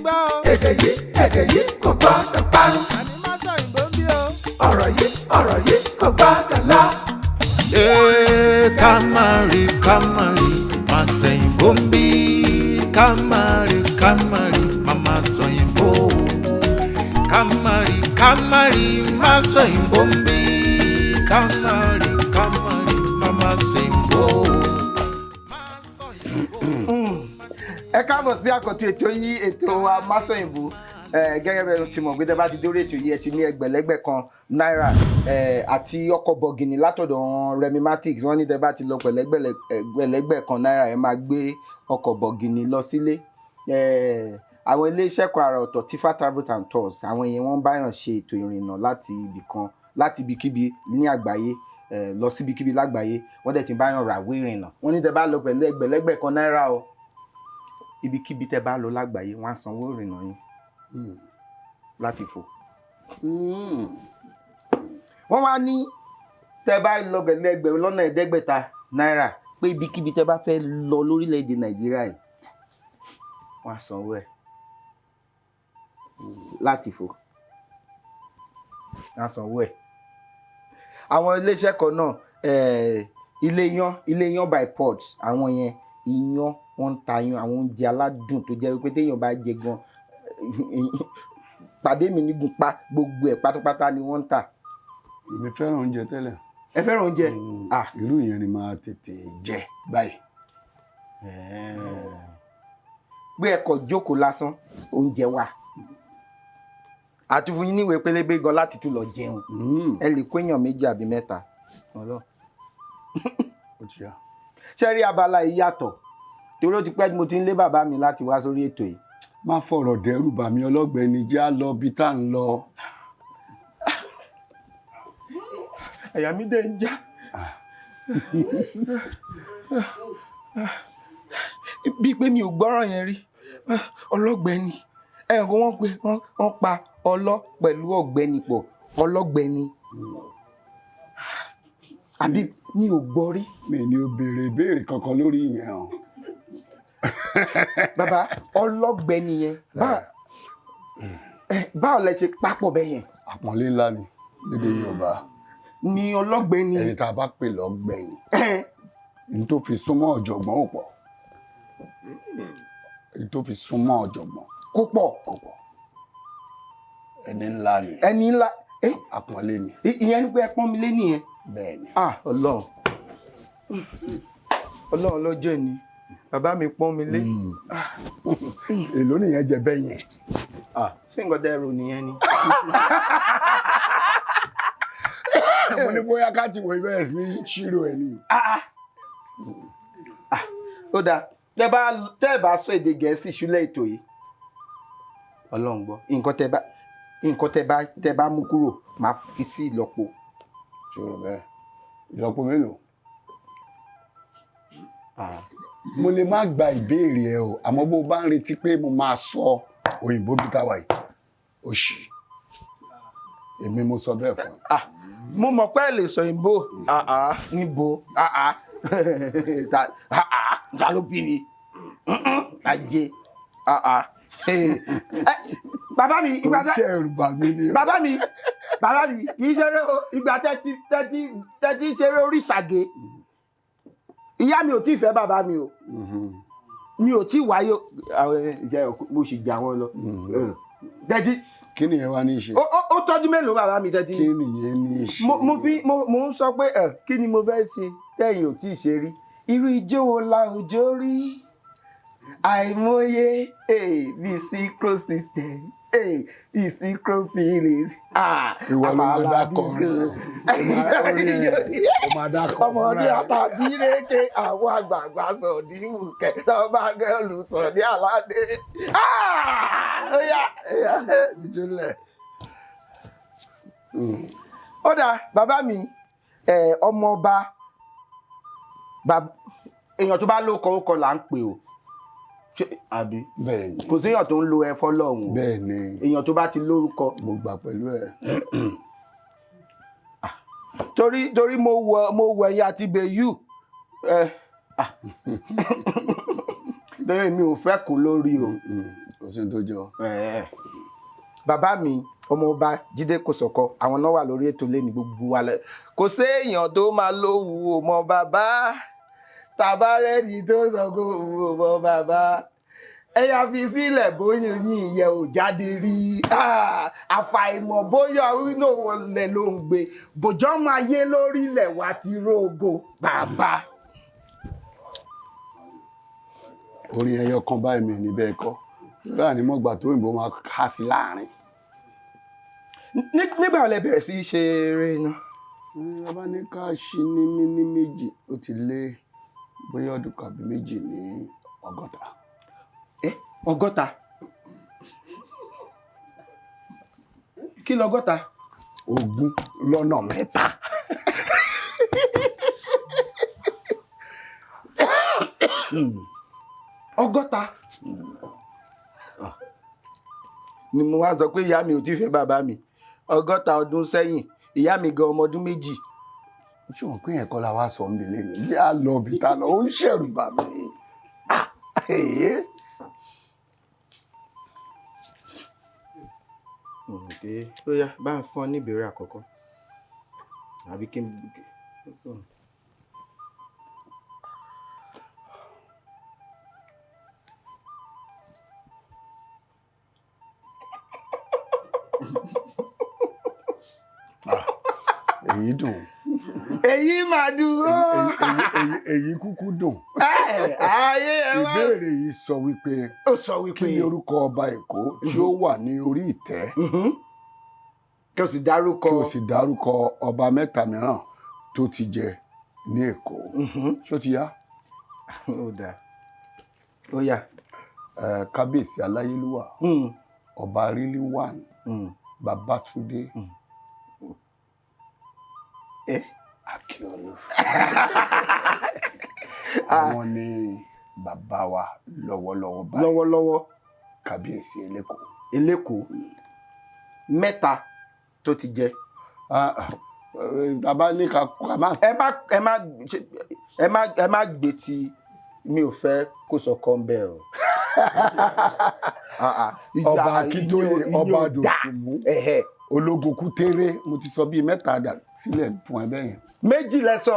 gbọ́ o. èdè yìí kò gbọ́dọ̀ parun. àní má sọ ìbò ń bí o. ọ̀rọ̀ yìí kò gbọ́dọ̀ lọ. Kamari, má sẹ́yìn bombi. Kamari, mama sẹ́yìn bo. Kamari, má sẹ́yìn bombi. Kamari, mama sẹ́yìn bo. Ẹ káàbọ̀ sí àkọ́tún ètò yìí, ètò wa Máṣọ̀yìnbó. Gẹ́gẹ́ bí ẹ ti mọ̀, gbé bá ti dórí ètò yìí ẹ ti ní ẹgbẹ̀lẹ́gbẹ̀ kan náírà àti ọkọ̀ bọ̀gìnì látọ̀dọ̀ wọn Remimatics. Wọ́n ní tẹ́ bá ti lọ pẹ̀lẹ́gbẹ̀ kan náírà ẹ máa gbé ọkọ̀ bọ̀gìnì lọ sílé. Àwọn iléeṣẹ́ kan àrà ọ̀tọ̀ Tifa Travels and Tours, àwọn èèyàn wọn báyàn ṣe ètò ìrìnnà láti ibikíbi ní àgbáyé lọ sí ibikíbi lágbàáyé. Wọ́n dẹ̀ ti báyàn ràwé ìrìnnà. Wọ́n ní tẹ́ bá lọ pẹ̀lú ẹgbẹ̀lẹ́gbẹ̀ kan náírà o, ibikíbi tẹ́ bá lọ lágbàáyé wọ́n á sanwó ìrìnnà yín láti fò. Wọ́n wá ní tẹ́ bá lọ pẹ̀lú ẹgbẹ̀rún lọ́nà ẹ̀ẹ́dẹ́gbẹ̀ta náírà pé ibikíbi tẹ́ bá fẹ́ lọ lórílẹ̀‐èdè Nàìjíríà yìí wọ́n á sanwó ẹ̀ láti fò. Wọ́n á sanwó ẹ̀. Àwọn iléeṣẹ́ kan náà ilé yan by Pods, àwọn yẹn iyán wọ́n ń ta yan àwọn oúnjẹ aládùn tó jẹ́ wípé téèyàn bá jẹ gan pàdé mi nígun pa gbogbo ẹ̀ pátápátá ni wọ́n ń tà. Èmi fẹ́ràn oúnjẹ tẹ́lẹ̀. Ẹ fẹ́ràn oúnjẹ? Irú yẹn ni máa tètè jẹ báyìí. Pé ẹ kọ̀ jókòó lásán oúnjẹ wà. Àti fún yín níwèé pélébé gan láti tún lọ jẹun. Ẹ lè kó èèyàn méjì àbí mẹ́ta. Ṣé rí abala yìí yàtọ̀? Torí ó ti pẹ́ tí mo ti ń lé bàbá mi láti wá sórí ètò yìí. Má fọ̀rọ̀ dẹ́rù bà mí ọlọ́gbẹ́ni, jẹ́ á lọ bí tá à ń lọ. Àyà mi dẹ̀ ń já. Bíi pé mi ò gbọ́ràn yẹn rí. Ọlọ́gbẹ́ni. Ẹ̀rọ wọ́n pa ọlọ́ pẹ̀lú ọ̀gbẹ́ni pọ̀. Ọlọ́gbẹ́ni. Àbí mi ò gbọ́ rí. Mi ni o béèrè ìbéèrè kankan lórí ìyẹn o. Bàbá ọlọ́gbẹ́ni yẹn báwo lẹ ṣe papọ̀ bẹ́ẹ̀ yẹn? Àpọ́nlé ńlá ni lédè Yorùbá. Ni ọlọ́gbẹ́ni. Ẹni tá a bá pè lọ́gbẹ́ni. Ní tó fi súnmọ́ ọ̀jọ̀gbọ́n ò pọ̀. Èyí tó fi súnmọ́ ọ̀jọ̀gbọ́n kó pọ̀. Ẹni ńlá ni. Ẹni ńlá. Àpọ́nlé ni. Ìyẹn ni pé ẹ pọ́n mi lé nìyẹn. Bẹ́ẹ̀ ni. Ọlọ́run lọ́jọ́ ni bàbá mi pọ́n mi lé. Èló nìyẹn jẹ bẹ́ẹ̀ yẹn. Ṣé nǹkan tẹ́ ẹrù nìyẹn ni? Mo ní bóyá ká ti wọ ibẹ̀ sí ní ṣírò ẹ̀ ni. Ó dáa tẹ́ ẹ bá sọ èdè Gẹ̀ẹ́sì ṣúlẹ̀ ètò yìí Ọlọ́run gbọ́ nǹkan tẹ́ bá mú kúrò máa fi sí ìlọ́po. Ṣòro bẹ́ẹ̀ ìlọ́po mélòó? Mo lè má gba ìbéèrè ẹ o, àmọ́ bó bá ń retí pé mo máa sọ òyìnbó bí táwa yìí ó ṣì èmi mo sọ bẹ́ẹ̀ fún ẹ. Mo mọ̀ pé ẹ lè sọ òyìnbó. Níbo? Ta ló bí mi? Ayé. Bàbá mi ìgbà tẹ́ ẹrù bà mí ni. Bàbá mi kì í ṣeré o, ìgbà tẹ́tí ṣeré orí ìtàgé. Ìyá mi ò tí ì fẹ́ bàbá mi o. Mi ò tí ì wáyé mo sì jà wọn lọ. Tẹ́tí. Kí nìyẹn wá ní í ṣe? Ó tọ́jú mélòó bàbá mi tẹ́tí? Kí nìyẹn ní í ṣe? Mo ń sọ pé kí ni mo fẹ́ ṣe tẹ́yìn ò tí ì ṣe rí. Irú ijó wo la òjò rí? Àìmọye bí synchro system bí synchro feelings. Ìwọ ló máa dákọ̀ ọmọdé àtàdíreke àwọn àgbààgbà sọ̀díwù kẹtọ́ bá gẹ́lù sọ̀dí aládé. Ìjọlẹ̀. Ó dáa bàbá mi ọmọọba èèyàn tó bá lóko ó kọ là ń pè o. Àbí? Bẹ́ẹ̀ni. Kò sí èèyàn tó ń lo ẹ̀fọ́ lọ́hùn. Bẹ́ẹ̀ni. Èèyàn tó bá ti lórúkọ. Mo gbà pẹ̀lú ẹ. Torí mo wọ ẹ̀yà àti bẹ̀yù. Lẹ́yìn mi ò fẹ́ kún lórí o. sí ní tó jọ. Bàbá mi ọmọọba Jídé Kòsọ́kọ́ àwọn náà wà lórí ètò lẹ́ni gbogbo wa lẹ kò séèyàn tó máa lówù ọmọ bàbá tàbá rẹ́ẹ̀dì tó sọ kó wù ọmọ bàbá ẹ̀yà fi sílẹ̀ bóyá yín ìyẹn ò jáde rí àfàìmọ̀ bóyá inú wọlé ló ń gbé bòjọ́ máa yé lórílẹ̀ wá ti rógo bàbá. Orin ẹyọ kan báyìí mi ní bẹ́ẹ̀ kọ́ láàrin mọ́gbà tó òyìnbó máa ká sí láàrin. Nígbà wo lẹ bẹ̀rẹ̀ sí í ṣe eré iná? A bá ní ká ṣí ní méjì ó ti lé bóyá ọdún kàbí méjì ní 100. 100? Kí lọ 100? 20 lọ́nà 3. Ọgọ́ta ni mo wá sọ pé ìyá mi ò tí fẹ́ bàbá mi 100 ọdún sẹ́yìn ìyá mi gan ọmọ ọdún 2. Ṣé wọn pín ẹ̀kọ́ la wá sọ ń belé ni jẹ́ à lọ bí ta lọ ó ń ṣẹ̀rù bà mí. Ó yá bá ń fún ọ ní ìbéèrè àkọ́kọ́ àbí kí n. Èyí dùn. Èyí máa dùn. Èyí kúkú dùn. Ayé ẹ wá. Ìbéèrè yìí sọ wípé kí ni orúkọ ọba Èkó tí ó wà ní orí ìtẹ́? Kí o sì dárúkọ ọba 3 mìíràn tó ti jẹ ní Èkó. Ṣó ti yá? Ó dáa. Ó yá. Kábíyèsí Aláyélúwà. Ọba Rílíwàn. Babátúndé. Akíọlù. Àwọn ni bàbá wa lọ́wọ́lọ́wọ́ báyìí. Lọ́wọ́lọ́wọ́. Kábíyèsí Elékò. Elékò 3 tó ti jẹ. Tàbá ní ká má. Ẹ má gbé tí mi ò fẹ́ Kòsọ́kọ́ ń bẹ̀ o. Ọba Akíntóyè, ọba Dòsùnmú, ológun Kútéré, mo ti sọ bíi 3 dà sílẹ̀ fún ẹ bẹ́yẹn. 2 lẹ sọ.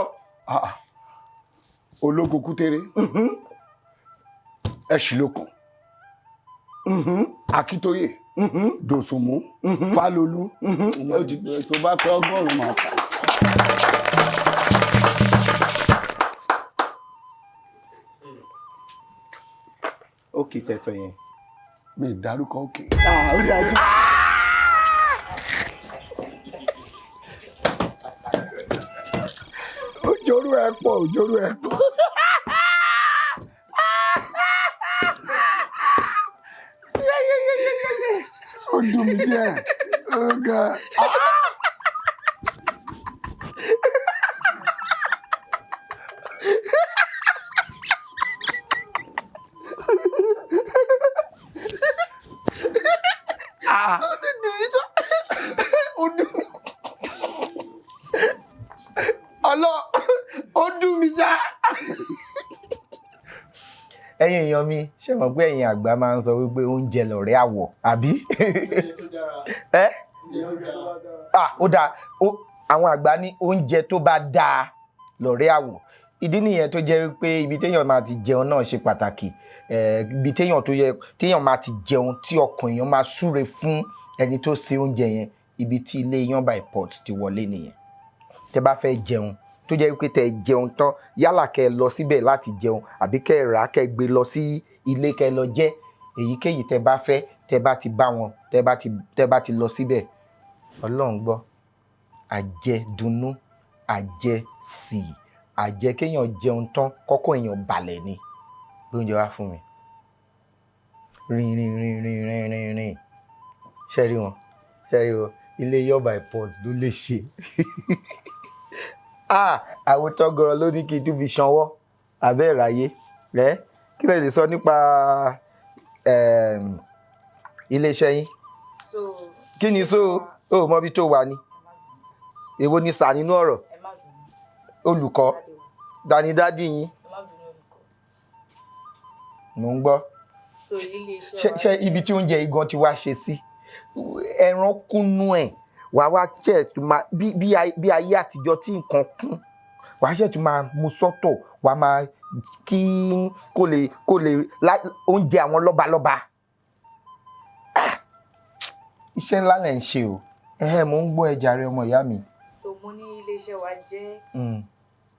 Ológun Kútéré, Ẹ̀ṣìlókun, Akíntóyè, Dòsùnmú, Fálolú, tó bá fẹ́ 100 máa kà. Òkè tẹ̀sán yẹn. Mi dárúkọ òkè. Ó dájú. Òjòrú ẹ pọ̀. Ó dùn mí díẹ̀. Ọ̀gá. Ó dùn mí ṣá. Ẹ̀yin èèyàn mi ṣé mọ̀ pé ẹ̀yin àgbà máa ń sọ wípé oúnjẹ lọ̀rẹ́ àwọ̀ àbí? Ó dáa àwọn àgbà ní oúnjẹ tó bá dáa lọ̀rẹ́ àwọ̀. Ìdí nìyẹn tó jẹ́ wípé ibi téèyàn máa ti jẹun náà ṣe pàtàkì. Ibi téèyàn máa ti jẹun tí ọkàn èèyàn máa súre fún ẹni tó ṣe oúnjẹ yẹn ibi tí ilé Yan by Pot ti wọlé nìyẹn. Tẹ́ bá fẹ́ jẹun tó jẹ́ wípé tẹ́ jẹun tán yálà kẹ́ lọ síbẹ̀ láti jẹun àbí kẹ́ rà kẹ́ gbé lọ sí ilé kẹ́ lọ jẹ èyíkéyìí tẹ́ bá fẹ́ tẹ́ bá ti bá wọn tẹ́ bá ti lọ síbẹ̀ Ọlọ́run gbọ́ àjẹdùnnú àjẹsì àjẹ kéèyàn jẹun tán kọ́kọ́ èèyàn balẹ̀ ni bí oúnjẹ wá fún mi rìn ṣẹ́rí wọn ilé Yan by Pot ló lè ṣe àwòtọ́ gọ̀rọ̀ ló ní kí n tún fi ṣanwọ́ abẹ́ ìráyé rẹ̀ kí lè lè sọ nípa iléeṣẹ́ yín kí ni ó mọ bí tó wà ní èwo ni sà nínú ọ̀rọ̀ olùkọ́ dání dádì yín mò ń gbọ́ so ilé iṣẹ́ wa ṣe ibi tí oúnjẹ igan ti wá ṣe sí ẹran kúnnú ẹ̀ wá ṣe tó máa bí ayé àtijọ́ tí nǹkan kún wàá ṣe tó máa mú sọ́tọ̀ wàá máa kí kó lè oúnjẹ àwọn lọ́balọ́ba iṣẹ́ ńlá lẹ̀ ń ṣe o mo ń gbọ́ ẹ jàre ọmọ ìyá mi. so mo ní ilé iṣẹ́ wa jẹ́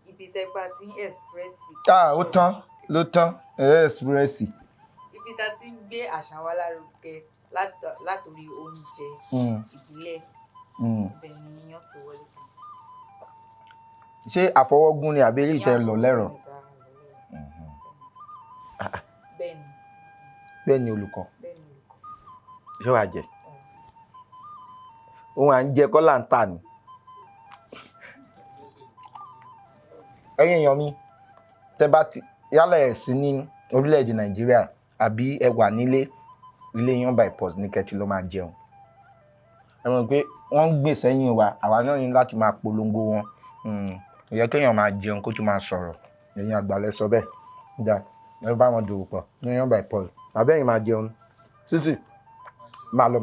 ibi tẹ́gbà tí ń expressi. ó tán ló tán expressi. ibi tá ti ń gbé àṣà wa lárugẹ látòrí oúnjẹ ìbílẹ̀ ibẹ̀ ni iyán ti wọlé sí. ṣé àfọwọ́gún ni àbí èyí tẹ́ lọ lẹ́rọ̀? bẹ́ẹ̀ ni olùkọ́ ṣé wàá jẹ òun à ń jẹ kọ́là ń tà ní. ẹ̀yin èèyàn mi tẹ́ bá ti yálà ẹ̀ sí ní orílẹ̀-èdè nàìjíríà àbí ẹ wà nílé ilé yan by pos ní kẹ́tì ló máa jẹun ẹ mọ̀ pé wọ́n ń gbè sẹ́yìn wa àwa náà ní láti máa polongo wọn ó yẹ kéèyàn máa jẹun kó tún máa sọ̀rọ̀ ẹ̀yin àgbàlẹ̀ sọ bẹ́ẹ̀ dá ẹ bá wọn dòwò pọ̀ ní yan by pos àbẹ́yìn máa jẹun títì máa lọ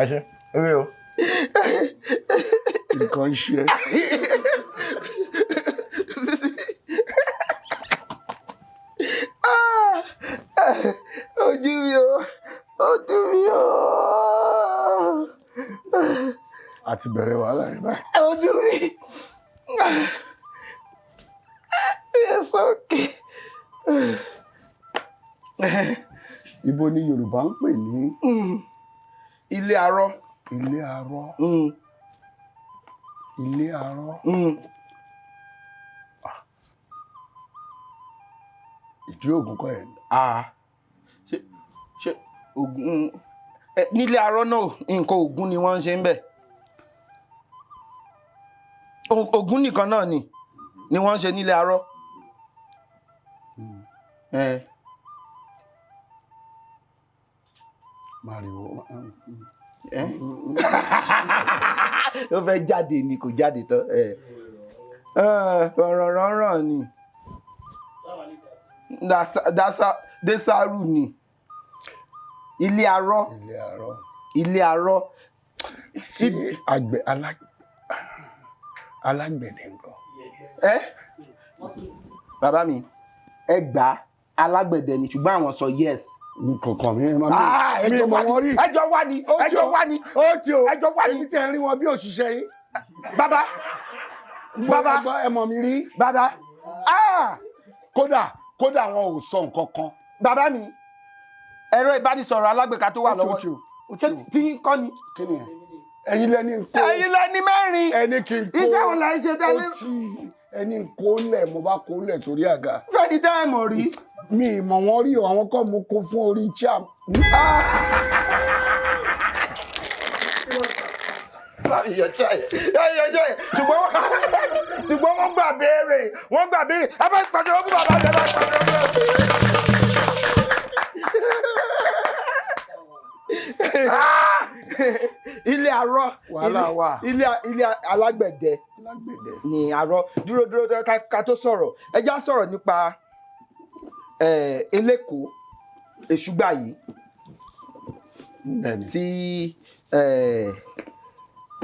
ẹ ṣe ewé o. nǹkan ṣe ojú mi o ojú mi o. a ti bẹ̀rẹ̀ wàhálà yẹn báyìí. ojú mi yes okay. Ibo ni Yorùbá ń pè ní ilé arọ́. ilé arọ́. ilé arọ́. ìdí ògùn kọ́ ẹ̀. ṣe ògùn nílé arọ́ náà nǹkan ògùn ni wọ́n ń ṣe ń bẹ̀. ògùn nìkan náà ni wọ́n ń ṣe nílé arọ́. Màrìwò. ó fẹ́ jáde ni kò jáde tán. rọ̀rọ̀ ni Desaru ni ilé arọ́. ilé arọ́. ilé arọ́. àgbẹ̀ alágbẹ̀dẹ nǹkan. bàbá mi ẹ gbà alágbẹ̀dẹ ni ṣùgbọ́n àwọn sọ yes. Kọ̀ọ̀kan mi mọ̀ wọ́n rí. ẹjọ́ wá ni. ó ti o ẹjọ́ wá ni. èyí tẹ̀ ń rí wọn bí òṣìṣẹ́ yín. bàbá ẹ mọ̀ mi rí. bàbá kódà wọn ò sọ nǹkan kan. bàbá mi ẹ̀rọ ìbánisọ̀rọ̀ alágbèéká tó wà lọ́wọ́ tí ń kọ́ ni. kí ni ẹ ẹ̀yin lẹni ń kó. ẹ̀yin lẹni mẹ́rin. ẹni kí n kó. iṣẹ́ wo la ń ṣe tẹ́lẹ̀. ẹni ń kó lẹ̀ mo bá kó lẹ̀ sórí àga. fẹ́ni tẹ́ ẹ mọ̀ rí. mi mọ̀ wọ́n rí o àwọn kọ́ mo kó fún orí cham. ṣùgbọ́n wọ́n gbà béèrè ẹ bá pàdé owó fún bàbá mi ẹ bá pàdé owó. ilé arọ́ wàhálà wà. ilé alágbẹ̀dẹ ni arọ́. dúró ká tó sọ̀rọ̀ ẹ já sọ̀rọ̀ nípa eléko èṣùgbà yìí tí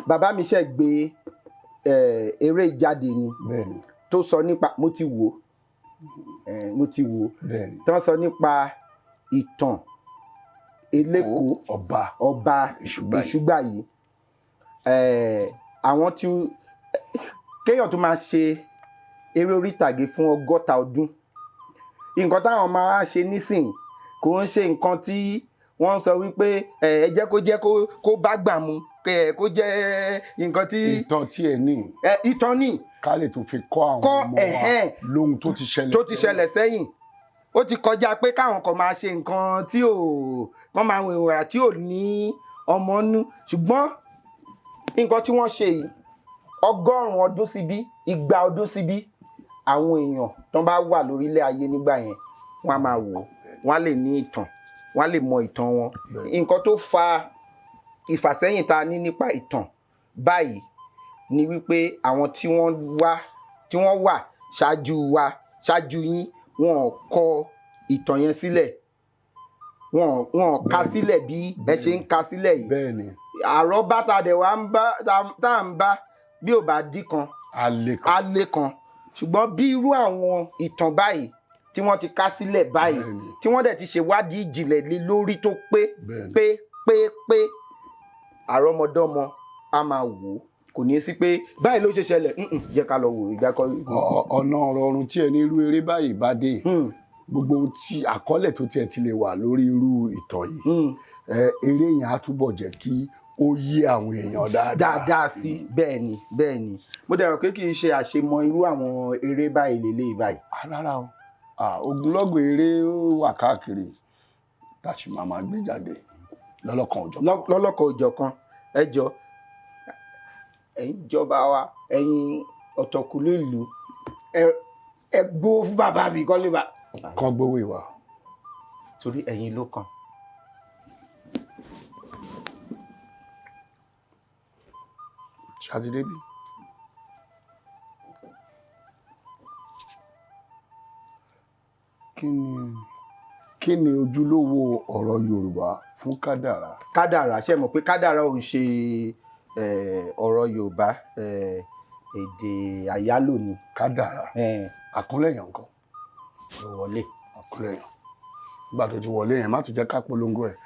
bàbá mi ṣe gbé eré ìjáde ni tó sọ nípa mo ti wò tí wọ́n sọ nípa ìtàn eléko ọba èṣùgbà yìí àwọn tí kéèyàn tó máa ṣe eré orí ìtàgé fún 100 ọdún nǹkan táwọn máa ṣe nísìnyí kò ń ṣe nǹkan tí wọ́n sọ wípé ẹ jẹ́ kó bá gbà mu kó jẹ́ nǹkan tí. ìtàn tí ẹ ní. ìtàn ní. ká lè tún fi kọ́ àwọn ọmọ wa lóhun tó ti ṣẹlẹ̀ sẹ́yìn ó ti kọjá pé káwọn kan máa ṣe nǹkan tí wọ́n máa wọ̀n ìwà tí ò ní ọmọ nú ṣùgbọ́n nǹkan tí wọ́n ṣe yìí 100 ọdún síbí 200 ọdún síbí àwọn èèyàn tó bá wà lórílẹ̀ ayé nígbà yẹn wọ́n á máa wò wọ́n á lè ní ìtàn wọ́n á lè mọ ìtàn wọn. nǹkan tó fa ìfàsẹ́yìn tá a ní nípa ìtàn báyìí ni wípé àwọn tí wọ́n wà ṣáájú yín wọn kọ ìtàn yẹn sílẹ̀ wọn ká sílẹ̀ bí ẹ ṣe ń ká sílẹ̀ yìí. bẹ́ẹ̀ ni àrọ́bá tá a dẹ̀ wá ń bá tá à ń bá bí ò bá dí kan alẹ́ á kan lé kan ṣùgbọ́n bí irú àwọn ìtàn báyìí tí wọ́n ti ká sílẹ̀ báyìí Bẹ́ẹ̀ni. tí wọ́n dẹ̀ ti ṣèwádìí ìjìnlẹ̀ lé lórí tó Bẹ́ẹ̀ni. pé àrọ́mọdọ́mọ á máa wò ó kò ní í sí pé báyìí ló ṣe ṣẹlẹ̀ jẹ́ ká lọ wò ìgbà kan. ọ̀nà ọ̀rọ̀run tí ẹni irú eré báyìí bá dé gbogbo ohun tí àkọọ́lẹ̀ tó tiẹ̀ ti lè wà lórí irú ìtàn yìí eré yẹn á túbọ̀ jẹ́ kí ó yé àwọn èèyàn dáadáa sí bẹ́ẹ̀ ni mo dẹ̀ rò pé kì í ṣe àṣemọ irú àwọn eré báyìí lélẹ́yìí báyìí. rárá o ogunlọ́gọ̀ eré wà káàkiri tá a sì máa gbé jáde lọ́lọ́kan òjọ̀kan ẹ jọ ẹ̀yin ìjọba wa ẹ̀yin ọ̀tọ̀kùlú ìlú ẹ gbó fún bàbá mi kọ́ lè bá. kan gbówó ìwà. torí ẹ̀yin ló kàn. ṣàtidé bí. kí ni ojúlówó ọ̀rọ̀ Yorùbá fún kádàrá. kádàrá ṣe mọ̀ pé kádàrá ò ń ṣe ọ̀rọ̀ Yorùbá èdè àyálò ni. kádàrá àkúnlẹ̀yàn nǹkan. ló wọlé. àkúnlẹ̀yàn nígbà tó ti wọlé yẹn má tún jẹ́ ká polongo ẹ̀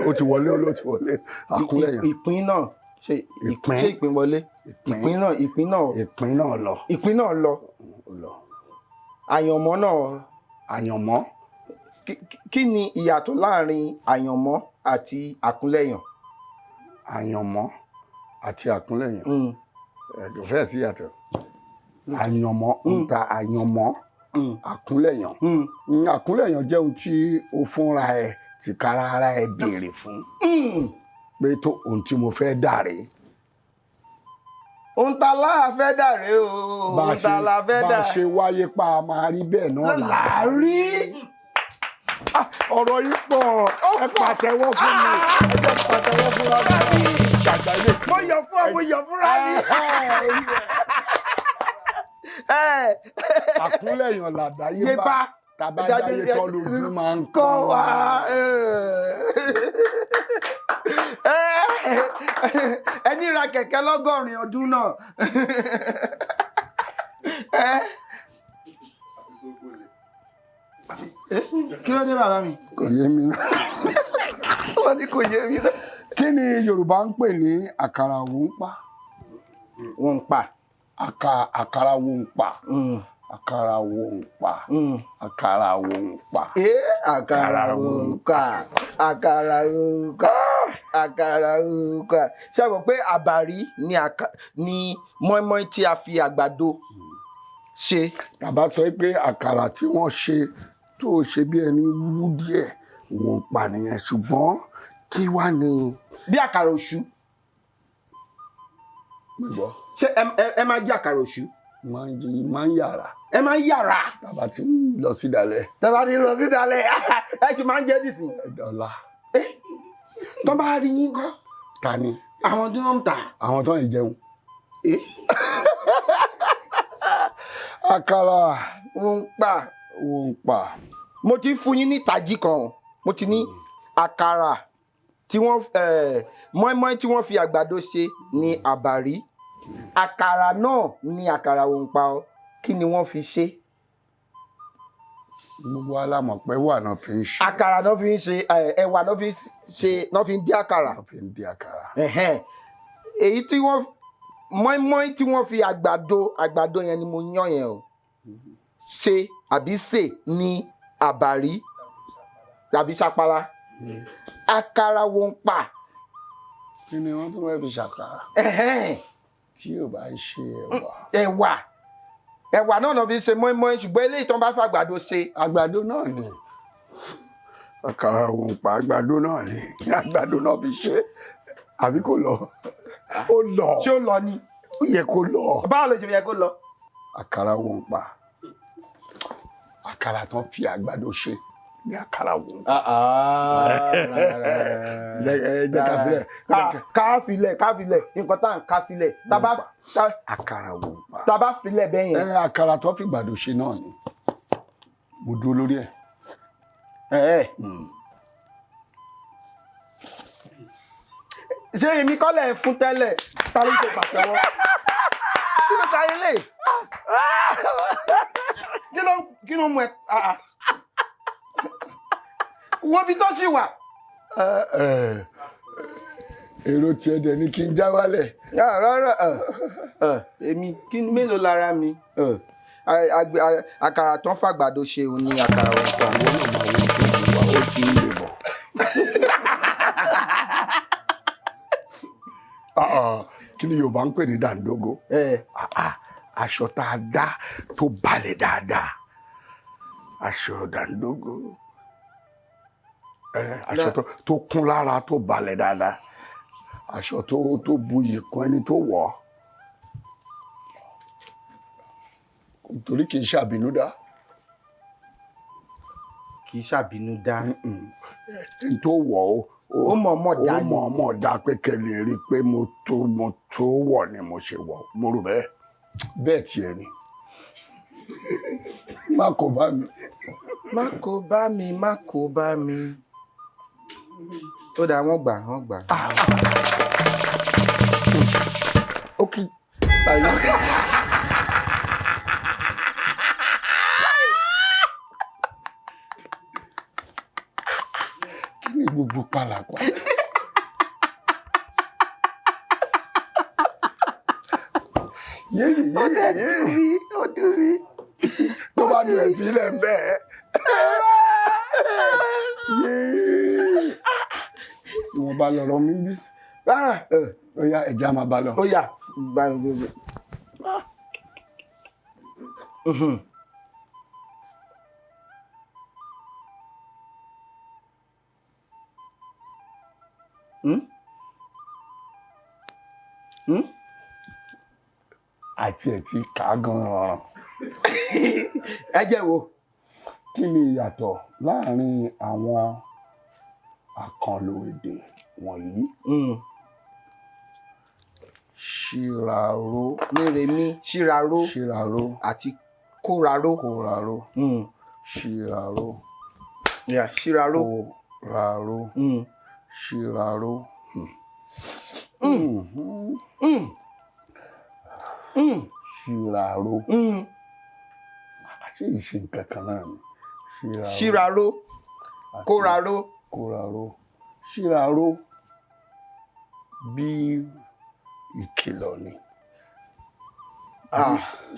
ó ti wọlé ó ló ti wọlé àkúnlẹ̀yàn. ìpín náà ṣe ìpín wọlé ìpín náà lọ àyànmọ́ náà. àyànmọ́. kí ni ìyàtọ̀ láàrin àyànmọ́ àti àkúnlẹ̀yàn. àyànmọ́ àti àkúnlẹ̀yàn kò fẹ́ sí ìyàtọ̀. àyànmọ́ ń ta àyànmọ́ àkúnlẹ̀yàn. àkúnlẹ̀yàn jẹ́ ohun tí o fúnra ẹ̀ tìkára ara ẹ̀ béèrè fún pé tó ohun tí mo fẹ́ dà rèé. ohun tá la fẹ́ dà rèé o ohun tá la fẹ́ dà. bá a ṣe wáyé pa a máa rí bẹ́ẹ̀ náà láàárí. ọ̀rọ̀ yìí pọ̀ ẹ pàtẹ́wọ́ fún mi ẹ jẹ́ pàtẹ́wọ́ fúnra mi. mo yọ̀ fúnra mi. àkúnlẹ̀yàn làdáyé bá tàbájáyé tọ́ lójú máa ń kọ́ wa. ẹni ra kẹ̀kẹ́ lọ́gọ́rin ọdún náà. kí ló dé bàbá mi. kò yé mi náà. wọ́n ní kò yé mi náà. kí ni Yorùbá ń pè ní àkàrà wòǹpa. wòǹpa. àkàrà wòǹpa. àkàrà wòǹpa. àkàrà wòǹpa. àkàrà wòǹpa. àkàrà wòǹpa. àkàrà wòǹpa. ṣé a mọ̀ pé àbàrí ni mọ́ínmọ́ín tí a fi àgbàdo ṣe. tàbá sọ pé àkàrà tí wọ́n ṣe tó ṣe bí ẹni wú díẹ̀ wòǹpa nìyẹn ṣùgbọ́n kí wá ni. bí àkàrà òṣù. ṣé ẹ máa jẹ àkàrà òṣù. máa ń yàrá. ẹ máa ń yàrá. tàbá ti lọ sí ìdálẹ̀. ẹ sì máa ń jẹ dìsìn. dọ́là. tó bá rí yín kọ́. ta ni. àwọn tí wọ́n ń tà. àwọn tó ń jẹun. àkàrà wòǹpa. mo ti fún yín ní ìtají kan mo ti ní àkàrà tí wọ́n mọ́ínmọ́ín tí wọ́n fi àgbàdo ṣe ní àbàrí àkàrà náà ní àkàrà wòǹpa o kí ni wọ́n fi ṣe. gbogbo alámọ̀ pé wà náà fi ń ṣe. àkàrà náà fi ń ṣe ẹ̀wà náà fi ń dín àkàrà. náà fi ń dín àkàrà. èyí tí wọ́n mọ́ínmọ́ín tí wọ́n fi àgbàdo yẹn ni mo yán yẹn o ṣe àbí sè ní àbàrí tàbí ṣapala àkàrà wòǹpa. kí ni wọ́n tún fẹ́ fi ṣàkàrà. tí yóò bá ń ṣe ẹ̀wà náà fi ṣe mọ́ínmọ́ín ṣùgbọ́n eléyìí tó ń bá fi àgbàdo ṣe. àgbàdo náà ni àkàrà wòǹpa àgbàdo náà ni àgbàdo náà fi ṣe àbí kò lọ. ó lọ. ṣé ó lọ ni. ó yẹ kó lọ. báwo ló ṣe yẹ kó lọ. àkàrà wòǹpa àkàrà tó fi àgbàdo ṣe ní àkàrà wòǹpa. káfilẹ̀ nǹkan tá à ń ká sílẹ̀ àkàrà wòǹpa. tá a bá filẹ̀ bẹ́ẹ̀ yẹn. àkàrà tó fi àgbàdo ṣe náà ni mo dúró lórí ẹ̀. ṣé èmi kọ́lẹ̀ ń fún tẹ́lẹ̀ ta ló ń ṣe pàtẹ́wọ́ kí ló ta ilé kí ló mú ẹ wo bí tó sì wà. èrò tiẹ̀ dẹ̀ ni kí n já wálẹ̀. rárá èmi kí ni mélòó lára mi àkàrà tán fàgbàdo ṣe òun ní àkàrà ọ̀pọ̀ àwọn náà máa wọ́n tó ti wà ó ti ń lè bọ̀. kí ni Yorùbá ń pè ní dàńdógó? aṣọ tá a dá tó balẹ̀ dáadáa aṣọ dàńdógó aṣọ tó kún lára tó balẹ̀ dáadáa aṣọ tó buyì kún ẹni tó wọ̀ torí kì í ṣàbínúdá. kì í ṣàbínúdá. ẹni tó wọ̀ ó mọ̀ọ́mọ̀ dá pé kẹ́lẹ́ rí i pé mo tó wọ̀ ni mo ṣe wọ̀ mo rò bẹ́ẹ̀ tiẹ̀ ni. má kó bá mi. má kó bá mi má kó bá mi. ó dáa wọ́n gbà. ok. kí ni gbogbo pàlàpà. yéèyé ó dùn mí. tó bá nu ẹ̀fí lẹ̀ ń bẹ́ẹ̀. ìwọ̀n bá lọ̀rọ̀ mi bí. rárá ó yá ẹja máa bá lọ. ó yá gbàgbé. àti ẹ̀ ti kà á gan-an. ẹ jẹ́ wo. kí ni ìyàtọ̀ láàrin àwọn àkànlò èdè wọ̀nyí? ṣíraró. méremí ṣíraró. ṣíraró. àti kóraró. kóraró. ṣíraró. ṣíraró. kóraró. ṣíraró. ṣíraró. ṣé ìṣe nǹkan kan náà ni? ṣíraró. kóraró. kóraró. ṣíraró bí ìkìlọ̀ ni.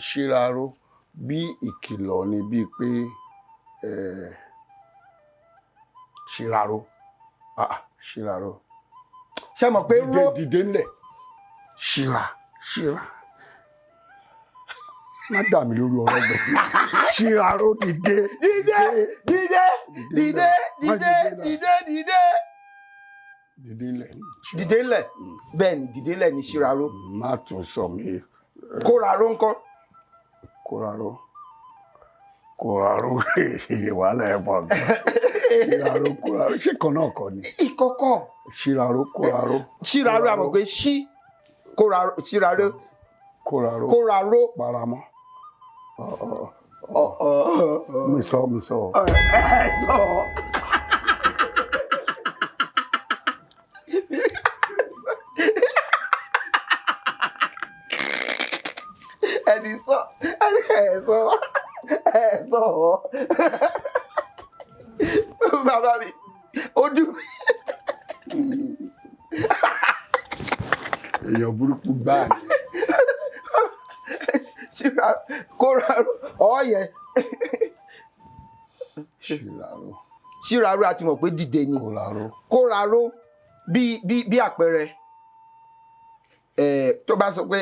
ṣíraró bí ìkìlọ̀ ni bíi pé ṣíraró. ṣíraró. ṣé mọ̀ pé dìde ńlẹ̀ ṣíra má dà mí lórí ọ̀rọ̀ gbẹ̀gbẹ̀ ṣíraró dìde ńlẹ̀ bẹ́ẹ̀ ni dìde ńlẹ̀ ni ṣíraró. má tún sọ mí. kóraró ńkọ́. kóraró wàhálà ẹ̀ pọ̀ gan. ṣíraró kóraró ṣé kan náà kọ́ ni. ìkọ̀kọ̀. ṣíraró kóraró. ṣíraró àmọ̀ pé ṣí kóraró ṣíraró. kóraró. paramọ́. mi sọ. ẹni sọ bàbá mi ó dùn mí. èèyàn burúkú gbáà ni. kóraró ọ̀ọ́yẹ. ṣíraró a ti mọ̀ pé dìde ni. kóraró bí àpẹẹrẹ tó bá sọ pé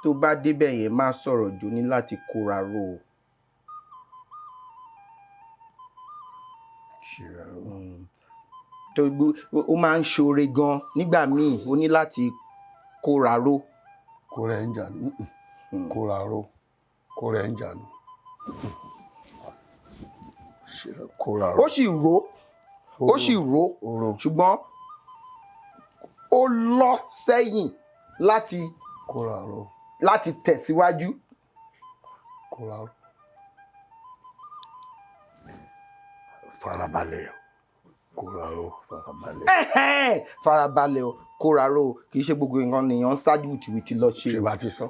tó bá débẹ̀ yẹn má sọ̀rọ̀ jù ní láti kóraró o. ó máa ń ṣoore gan nígbà míì ó ní láti kóraró. kórè ń jà nù. kóraró kórè ń jà nù. kóraró. ó sì ró ṣùgbọ́n ó lọ sẹ́yìn láti kóraró. láti tẹ̀síwájú. kóraró. farabalẹ̀ Kóraró farabalẹ̀. Farabalẹ̀ o, kóraró o, kì í ṣe gbogbo nǹkan nìyẹn ń ṣáájú wìtìwìtì lọ ṣe. Ṣé bá ti sọ?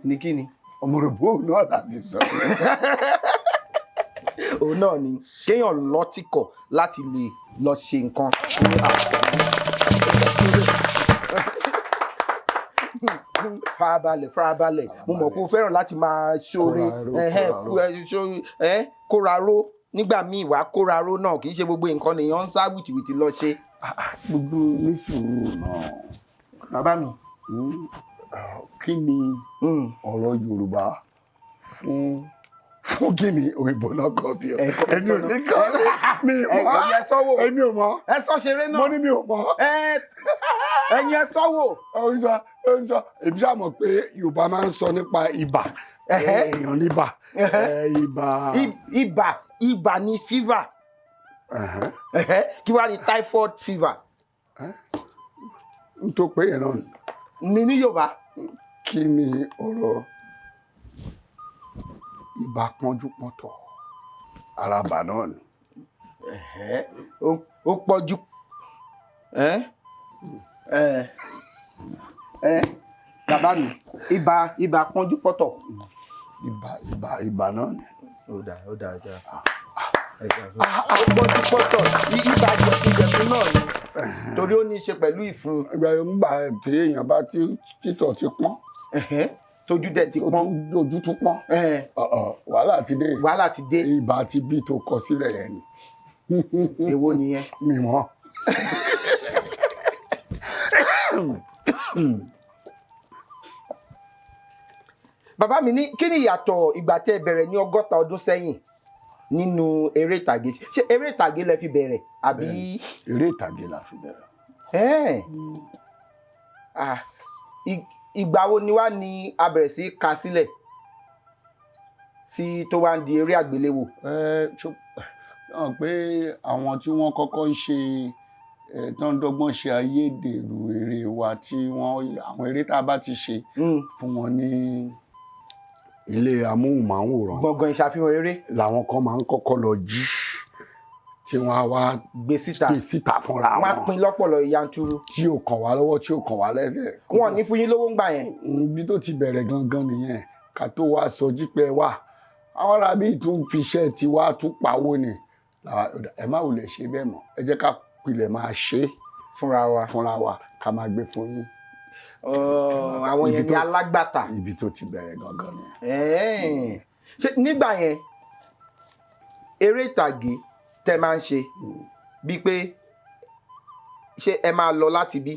Ní kí ni? Ọmọ rẹ̀ bó náà láti sọ. Òun náà ni kéèyàn lọ́tìkọ̀ láti lè lọ ṣe nǹkan. Farabalẹ̀ mo mọ̀ pé o fẹ́ràn láti máa ṣoore kóraró nígbà míì wá kóraró náà kì í ṣe gbogbo nǹkan nìyẹn ń sá wìtìwìtì lọ ṣe. Gbogbo ní sùúrù náà. Bàbá mi. Kí ni ọ̀rọ̀ Yorùbá fún kí ni òyìnbó náà kọ bí ọ? Ẹni ò ní kọ́ mi ò mọ̀. Ẹ̀yin ẹ sọ́wọ́. Èmi ò mọ̀. Ẹ sọ ṣeré náà. Mo ní mi ò mọ̀. Ẹ̀yin ẹ sọ́wọ́. Ó ń sọ èmi ṣáà mọ̀ pé Yorùbá máa ń sọ nípa ibà. Èèyàn níbà. Ibà ni fever. Kí wàá ní typhoid fever. N tó pé yẹn náà ni ní Yorùbá. Kí ni ọ̀rọ̀ ibà pọ́njú pọ́ntọ̀ araba náà ni? Ó pọ́jú. Bàbá mi ibà pọ́njú pọ́ntọ̀. Ibà náà ni. Ó dáa. Ó pọ́njú pọ́ntọ̀ ibà jẹ̀kújẹ̀kú náà ni torí ó ní í ṣe pẹ̀lú ìfun. Nígbà tí èèyàn bá títọ̀ ti pọ́n. Tójú dẹ̀ ti pọ́n. Ojú tún pọ́n. Wàhálà ti dé. Ibà ti bí tó kọ sílẹ̀ yẹn ni. Èwo nìyẹn? Mi mọ̀. Bàbá mi ní kí ni ìyàtọ̀ ìgbà tẹ́ bẹ̀rẹ̀ ní 60 ọdún sẹ́yìn nínú eré ìtàgé? Ṣé eré ìtàgé lẹ fi bẹ̀rẹ̀ àbí? Eré ìtàgé la fi bẹ̀rẹ̀. Ìgbà wo ni wá ni a bẹ̀rẹ̀ sí ka sílẹ̀ sí tó wá ń di eré àgbéléwò? Pé àwọn tí wọ́n kọ́kọ́ ń ṣe tó ń dọ́gbọ́n ṣe ayédèrú eré wa tí àwọn eré tá a bá ti ṣe fún wọn ní ilé amóhùnmáwòrán. Gbọ̀ngàn ìṣàfihàn eré. Làwọn kan máa ń kọ́kọ́ lọ jí tí wọ́n á wá gbé síta fúnra wọn. Wọ́n á pín lọ́pọ̀lọ́ yanturu. Tí ò kàn wá lọ́wọ́ tí ò kàn wá lẹ́sẹ̀. Wọ́n ní fún yín lówó ń gbà yẹn. Bí tó ti bẹ̀rẹ̀ gangan nìyẹn ká tó wá sọ jípẹ́ wà. Àwọn arábí tún fi iṣẹ́ tiwa tún pawó ni. Ẹ má wulẹ̀ ṣe bẹ́ẹ̀ mọ́. Ẹ jẹ́ ká pilẹ̀ máa ṣe fúnra wa ká máa gbé fún yín. Àwọn yẹn ni alágbàtà. Ibi tó ti bẹ̀rẹ̀ gangan nìyẹn. Ṣé nígbà yẹn eré ìtàgé tẹ́ máa ń ṣe bíi pé ṣé ẹ máa lọ láti bí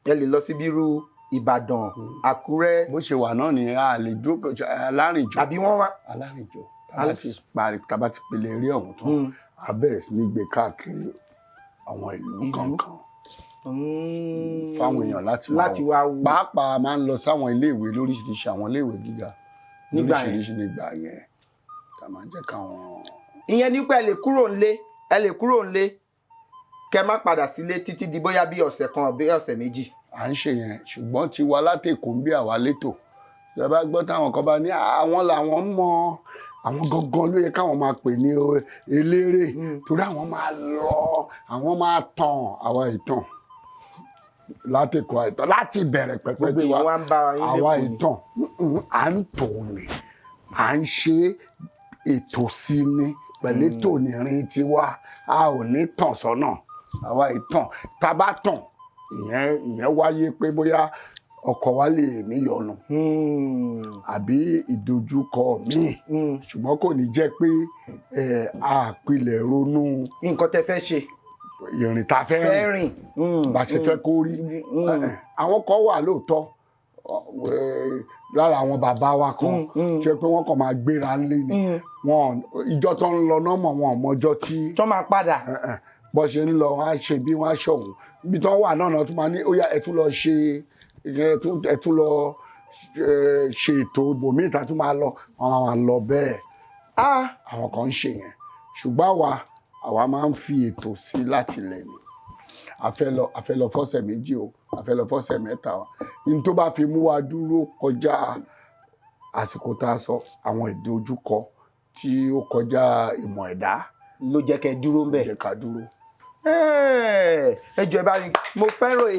ẹ lè lọ sí bírú Ìbàdàn, Àkúrẹ́. Bó ṣe wà náà ni a lè dúró alárìnjó. Àbí wọ́n wá. Alárìnjó tábà ti pèlè eré ọ̀hún tán a bẹ̀rẹ̀ sí ní gbé káàkiri àwọn ìlú kankan fáwọn èèyàn láti wá wò. Pàápàá máa ń lọ sáwọn iléèwé lóríṣiríṣi àwọn iléèwé gíga lóríṣiríṣi nígbà yẹn tá máa ń jẹ́ káwọn. Ìyẹn ní pé ẹ lè kúrò ńlé kẹ́ má padà sílé títí di bóyá bí ọ̀sẹ̀ kan àbí ọ̀sẹ̀ méjì. À ń ṣe yẹn ṣùgbọ́n tiwa látẹ̀kọ́ ń bí àwa létò ṣe bá gbọ́ táwọn kan bá ní àwọn làwọn mọ àwọn gangan ló yẹ káwọn máa pè ní eléré torí àwọn máa lọ àwọn máa tàn àwa ìtàn látẹ̀kọ́ àìtàn láti bẹ̀rẹ̀ pẹ̀pẹ̀ tiwa àwa ìtàn à ń tò ní à ń ṣe ètò sí ni pẹ̀lú ètò nírin tiwa a ò ní tàn sọ́nà àwa ìtàn tá a bá tàn ìyẹn wáyé pé bóyá ọkọ wa lè níyọnu àbí ìdojúkọ míì ṣùgbọ́n kò ní jẹ́ pé àpilẹ̀ ronú nǹkan tẹ́ fẹ́ ṣe ìrìn tá fẹ́ rìn bá ṣe fẹ́ kó rí àwọn kan wà lóòótọ́ lára àwọn bàbá wa kan ṣe pé wọ́n kàn máa gbéra ńlé ni wọn ìjọ tó ń lọ náà mọ̀ wọn mọ́jọ́ tí tó máa padà bó ṣe ń lọ wọn á ṣe bí wọn á ṣọ̀hún ibi tó wà náà tún máa ní ó yá ẹ tún lọ ṣe ẹ tún lọ ṣe ètò ibòmíì tá tún máa lọ wọn máa lọ bẹ́ẹ̀ àwọn kan ń ṣe yẹn ṣùgbọ́n àwa máa ń fi ètò sí láti lẹ̀ ni a fẹ́ lọ fọ́sẹ̀ méjì o a fẹ́ lọ fọ́sẹ̀ mẹ́ta o ní tó bá fi mú wa dúró kọjá àsìkò tá a sọ àwọn ìdojúkọ tí ó kọjá ìmọ̀ ẹ̀dá ló jẹ́ kẹ́ dúró ń bẹ̀. jẹ́ ká dúró. ẹ jọ̀ọ́ ẹ bá mi mo fẹ́ràn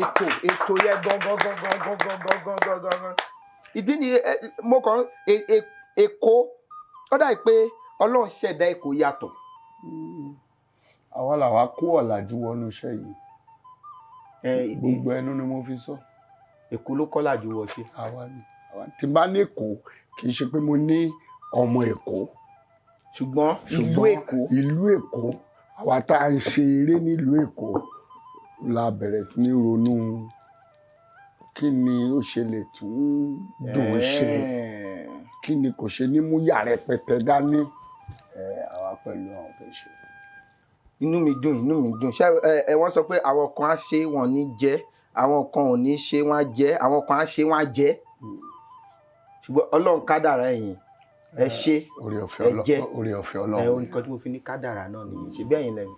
ètò yẹn gangan ìdí ni mo kàn Èkó ó dà pé Ọlọ́run ṣẹ̀dá Èkó yàtọ̀. àwa làwa kó ọ̀làjú wọnú iṣẹ́ yìí gbogbo ẹnu ni mo fi sọ. Èkó ló kọ́ làjú wọ ṣe. àwa ni tí n bá ní Èkó kì í ṣe pé mo ní ọmọ Èkó ṣùgbọ́n ìlú Èkó àwa tá à ń ṣe eré nílùú Èkó la bẹ̀rẹ̀ sí ní ronú kí ni ó ṣe lè tún dùn ṣe kí ni kò ṣe ní mú yàrá rẹpẹtẹ dání àwa pẹ̀lú àwọn tó ṣe. inú mi dùn ṣé wọ́n sọ pé àwọn kan á ṣe wọn ní jẹ àwọn kan ò ní ṣe wọn á jẹ àwọn kan á ṣe wọn á jẹ ṣùgbọ́n Ọlọ́run kádàrá ẹ̀yin ẹ ṣe ẹ jẹ orí ọ̀fẹ́ Ọlọ́run nǹkan tí mo fi ní kádàrá náà nìyẹn ṣe bí ẹ̀yin lẹ́yìn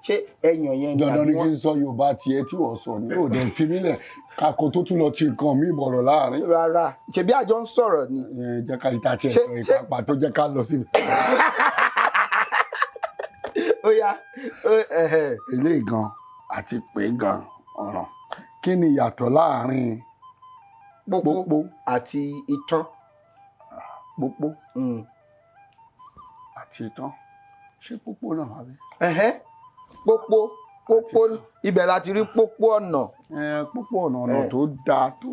ṣé ẹ̀yàn yẹn dandan ni kí n sọ Yorùbá tiẹ̀ tí wọ́n sọ ní òde ìfimílẹ̀ kakọ tó tún lọ ti nǹkan mi bọ̀rọ̀ láàrin. rárá ṣebí àjọ ń sọ̀rọ̀ ni. jẹ́ ká ìta tiẹ̀ sọ ìkápá tó jẹ́ ká lọ síbi. ó yá eléyìí gan àti pé gan ọ̀ràn kí ni ìyàtọ̀ láàrin pópó àti itán. pópó àti itán ṣé pópó náà wà bí. pópó ibẹ̀ láti rí pópó ọ̀nà. pópó ọ̀nà tó dáa tó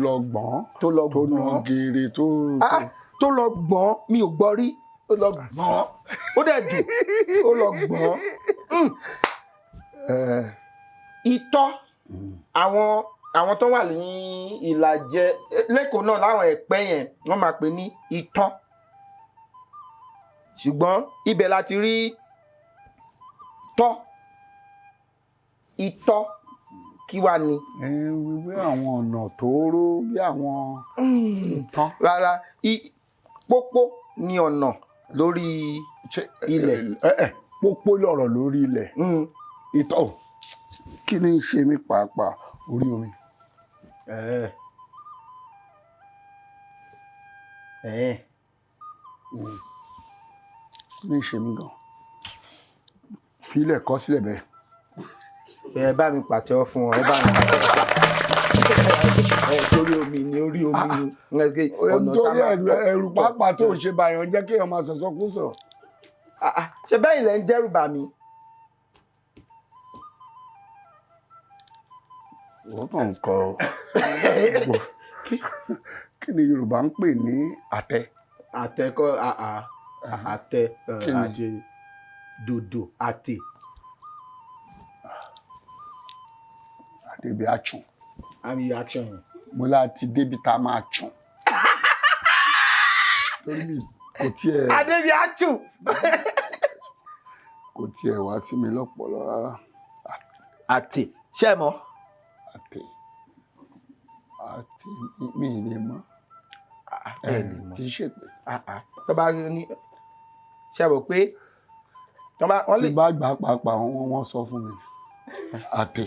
lọ gbọ́n tó nà gèrè tó lọ gbọ́n mi ò gbọ́ rí ó lọ gbọ́n ó dẹ̀ dùn ó lọ gbọ́n. Itọ́ àwọn tó wà ní Ìlàjẹ lẹ́kọ̀ọ́ náà láwọn Ẹ̀pẹ́ yẹn wọ́n máa pè ní itọ́ ṣùgbọ́n ibẹ̀ láti rí tọ́ itọ́ kí wá ni. wíwé àwọn ọ̀nà tóóró bí àwọn itọ́. rárá pópó ni ọ̀nà lórí ilẹ̀. pópó lọ̀rọ̀ lórí ilẹ̀ itọ́ kí ni ń ṣe mí pàápàá orí omi. ní ṣe mí gan filẹ̀ kọ́ sílẹ̀ bẹ́ẹ̀. ẹ bá mi pàtẹ́wọ́ fún ọ ẹ bá mi torí omi ni orí omi ni. torí ẹ̀rù pàápàá tó ń ṣe báyọ̀ jẹ́ kéèyàn máa sọ̀sọ́ kú sọ. ṣe bẹ́ẹ̀ lẹ́ ń dẹ́rù bà mí. wọ́n kàn ń kọ kí ni Yorùbá ń pè ní àtẹ. àtẹ kọ́ àtẹ àti dòdò àtẹ. àdébí àchùn. àmì action yẹn. mo láti débi tá a máa chùn. torí mi kò tiẹ̀. àdébí àchùn. kò tiẹ̀ wá sí mi lọ́pọlọ rárá. àtẹ ṣé ẹ mọ̀. àtẹ mi ì lè mọ̀. kì í ṣe pé. tó bá ní ṣe àbọ̀ pé wọ́n lè. tí bá gbà pàápàá wọ́n sọ fún mi àtẹ.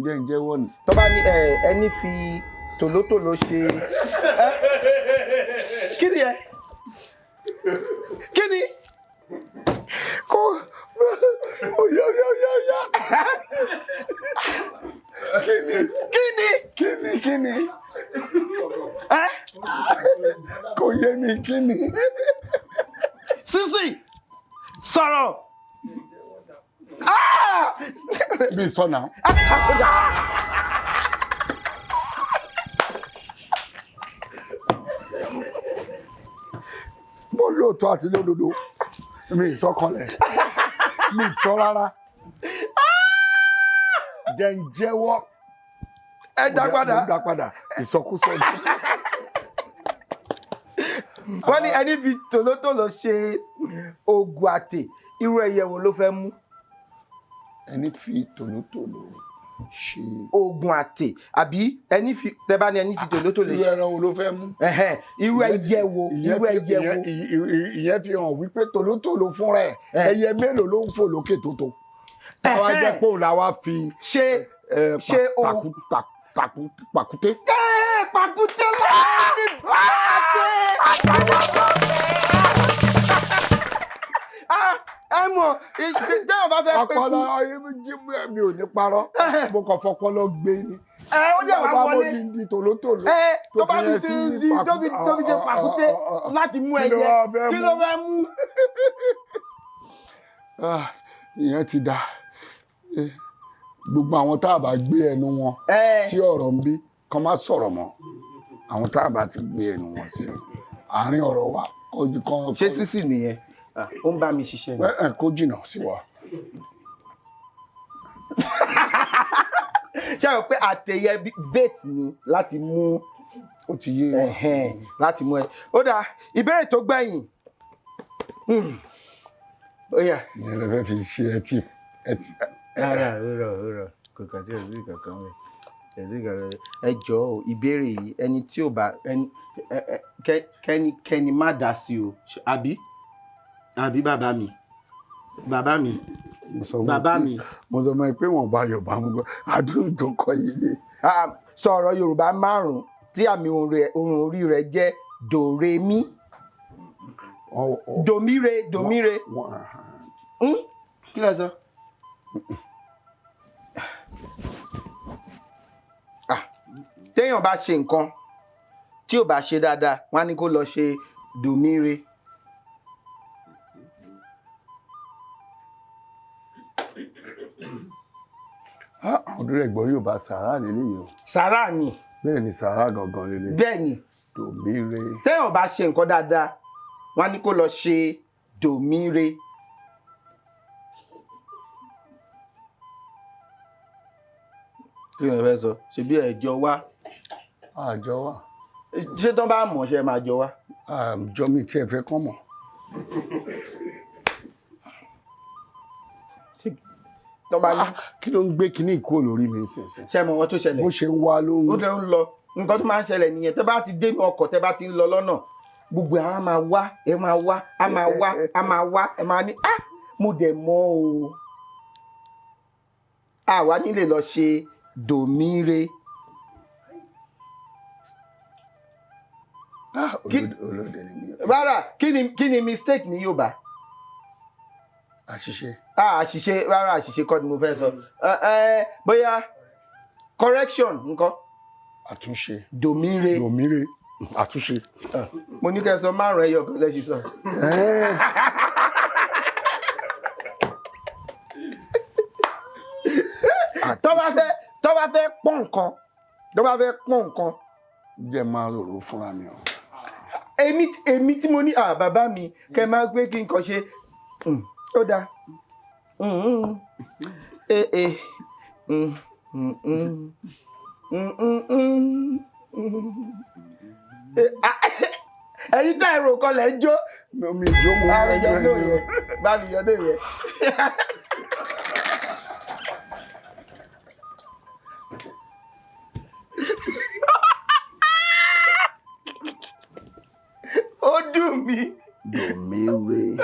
jẹ́ ń jẹ́wọ́ ni. tó bá ní ẹni fi tòlótòló ṣe. kí ni ẹ kí ni kó yá. kí ni kò yé mi kí ni. Sisi sọ̀rọ̀. bí sọ́nà. mo lóòótọ́ àti lódodo mi ìsọkànlẹ̀ mi ìsọ rárá jẹ́ ń jẹ́wọ́ ẹ dá padà ìsọkúsọ ni. wọ́n ní ẹni fi tòlótòló ṣe oògùn àtè irú ẹyẹ wo ló fẹ́ mú. ẹni fi tòlótòló ṣe oògùn àtè àbí ẹni fi tẹ́bá ní ẹni fi tòlótòló irú ṣe. ẹran wo ló fẹ́ mú. irú ẹyẹ wo ìyẹn fi hàn wípé tòlótòló fúnra ẹ̀ ẹyẹ mélòó ló ń fò lókè tó tó. àwa jẹ́ pé òun làwa fi ṣe pàkúté. pàkúté lọ́wọ́ ẹ mọ̀ téèyàn bá fẹ́ pé ọpọlọ mi ò ní parọ́ mo kàn fọpọlọ gbé ni. ó jẹ́ wàá wọlé di tòlótòló tó bá fi ti tóbi jẹ pàkúté láti mú ẹyẹ kí ló fẹ́ mú. ìyẹn ti dà gbogbo àwọn tá a bá gbé ẹnu wọn sí ọ̀rọ̀ ń bí kán má sọ̀rọ̀ mọ́ àwọn tá a bá ti gbé ẹnu wọn sí àárín ọ̀rọ̀ wa ojú kan. ṣé sísì nìyẹn ó ń bá mi ṣiṣẹ́ ni. kó jìnnà sí wa. ṣé o pé àtẹ̀yẹ bait ni láti mú ó ti yé láti mú ẹ. ó dáa ìbéèrè tó gbẹ̀yìn. ó yá. ìyẹn lè fẹ́ fi ṣe ẹtì. rárá òrò kò kàn tí ò sí kankan rẹ̀ ẹ jọ̀ọ́ ìbéèrè yìí ẹni tí ò bá kẹ́ni má dá sí o àbí bàbá mi mo sọ ma pé wọn bá Yorùbá mú gbọ́ àdúrà tó kọ yìí ni. sọ̀rọ̀ Yorùbá 5 tí àmì ohùn orí rẹ̀ jẹ́ dòrèmí dòmíre kí lẹ sọ. téèyàn bá ṣe nǹkan tí ò bá ṣe dáadáa wọ́n á ní kó lọ ṣe dòmíre. àwọn ọdún ẹ̀gbọ́n Yorùbá sàrà nílé yìí o. sàrà ni. bẹ́ẹ̀ ni sàrà gangan lélẹ̀. bẹ́ẹ̀ ni. dòmíre. téèyàn bá ṣe nǹkan dáadáa wọ́n á ní kó lọ ṣe dòmíre. kí ni ẹ fẹ́ sọ ṣebí ẹ̀jọ̀ wá. àjọ wa. ṣé tán bá mọ̀ ṣe máa jọ wá. àjọ mi tí ẹ fẹ́ kàn mọ̀. kí ló ń gbé kinní ìkó lórí mi nísinsìnyí. ṣé mo wọ́n tó ṣẹlẹ̀. bó ṣe ń wá ló ń. ó tẹ́ ń lọ nǹkan tó máa ń ṣẹlẹ̀ nìyẹn tẹ́ bá ti dé ọkọ̀ tẹ́ bá ti ń lọ lọ́nà gbogbo àwọn á máa wá ẹ máa wá á máa wá á máa wá ẹ máa ní mo dẹ̀ mọ̀ o. àwa nílé lọ ṣe dòmíre. olóde ni mi. rárá kí ni mistake ní Yorùbá. àṣìṣe. àṣìṣe rárá àṣìṣe kọ́ ni mo fẹ́ sọ bóyá correction nǹkan. àtúnṣe. dòmíre. àtúnṣe. mo ní kẹ́ sọ 5 ẹyọ kan lẹ́sìn sọ. tó bá fẹ́ pọ́n nǹkan. jẹ́ máa rò fúnra mi o. èmi tí mo ní bàbá mi kẹ́ máa gbé kí n kàn ṣe ó dáa. ẹ̀yin tá èrò kan lẹ̀ ń jó. mi jó mo bá mi yọdún yẹn bá mi yọdún yẹn. ó dùn mí. dòmíre.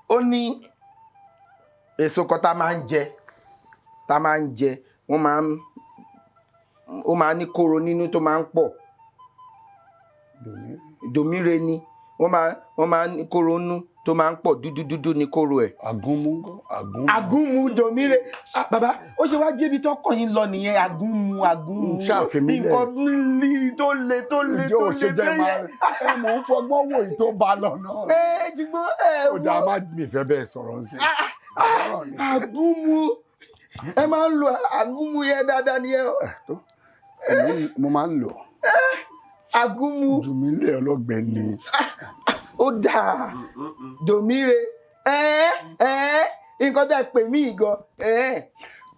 ó ní èso kan tá máa ń jẹ ó máa ń ní kóró nínú tó máa ń pọ̀. dòmíre ni wọ́n máa ń ní kóró nínú tó máa ń pọ̀ dúdú ní kóró ẹ̀. àgúnmu dòmíre. bàbá ó ṣe wá jẹ́bi tó kàn yín lọ nìyẹn àgúnmu. ṣàfihàn nǹkan tó le bẹ́ẹ̀. ẹ mọ̀ ń fọgbọ́n wò yìí tó bá lọ náà. ṣùgbọ́n ó dáa má mi fẹ́ bẹ́ẹ̀ sọ̀rọ̀ sí. àgúnmu ẹ máa ń lo àgúnmu yẹn dáadáa ni ẹ. mo máa ń lò. àgúnmu. jùmílẹ̀ ọlọ́gbẹ́ ni. ó dáa dòmíre nǹkan tẹ́ pè mí gan.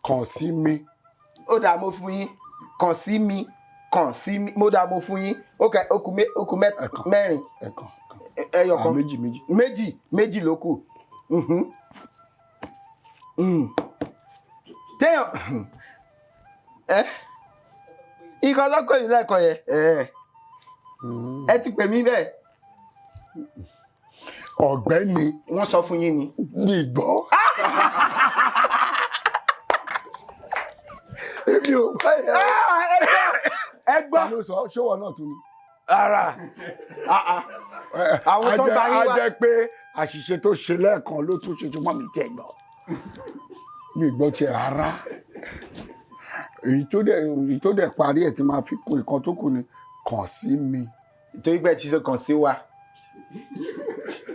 kàn sí mi. ó dáa mo fún yín kàn sí mi mo dáa mo fún yín okùn mẹ́rin ẹyọ kan méjì ló kù. téèyàn nǹkan lọ́kọ̀ yìí lẹ́ẹ̀kan yẹn ẹ ti pè mí bẹ́ẹ̀. ọ̀gbẹ́ni. wọ́n sọ fún yín ni. gbígbọ́. èmi ò bá yẹn. ẹ gbọ́. ta ló sọ ṣé wọn náà tún ni. ara àwọn tó bá yín wá. a jẹ́ pé àṣìṣe tó ṣe lẹ́ẹ̀kan ló tún ṣe túmọ̀ mi tẹ̀ gbọ́ mi gbọ́ tiẹ̀ rárá èyí tó dẹ̀ parí ẹ̀ tí máa fi kún ìkan tó kù ni kàn sí mi. torí pé ẹ ti ṣe kàn sí wa